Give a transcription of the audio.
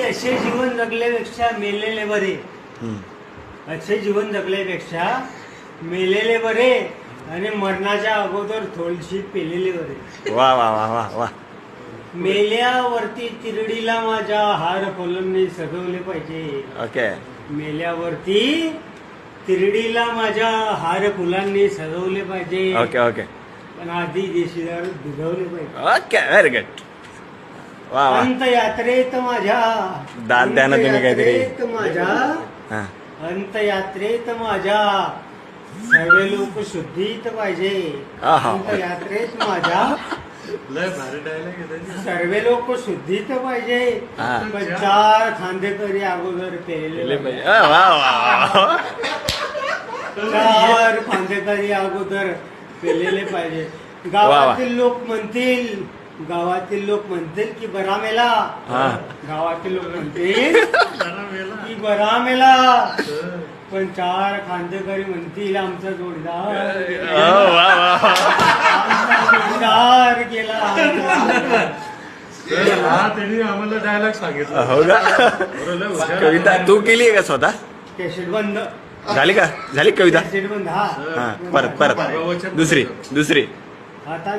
असे जीवन जगल्यापेक्षा मेलेले बरे. असे जीवन जगल्यापेक्षा मेलेले बरे आणि मरणाच्या अगोदर थोडीशी पेलेले बरे. वा वा वा वा वा. मेल्यावरती तिरडीला माझ्या हार फुलांनी सजवले पाहिजे. ओके. मेल्यावरती तिरडीला माझ्या हार फुलांनी सजवले पाहिजे. Okay okay. पण आधी देशीदार दुधवले पाहिजे. Okay very good. वा वा. अंतयात्रेत माझ्या दाद द्या ना तुम्ही काहीतरी. अंतयात्रेत माझ्या हा. अंतयात्रेत माझ्या सर्व लोक शुद्धीत पाहिजे. आहा. अंतयात्रेत माझ्या सर्व लोक शुद्धीत पाहिजे. हा. पण 4 खांदेकरी अगोदर पेलेले पाहिजे. वा वा वा. 4 खांदेकरी अगोदर पेलेले पाहिजे. गावातील लोक म्हणतील की बरा मेला. हा. गावातील लोक म्हणतील की बरा मेला. पण 4 खांदेकरी म्हणतील आमचा जोडीदार वा वा. जोडीदार गेला. त्यांनी आम्हाला डायलॉग सांगितलं. हो का. कविता तू केली आहे का स्वतः. कॅसेट बंद झाली का. झाली कविता. कॅसेट बंद. हा हा परत दुसरी आता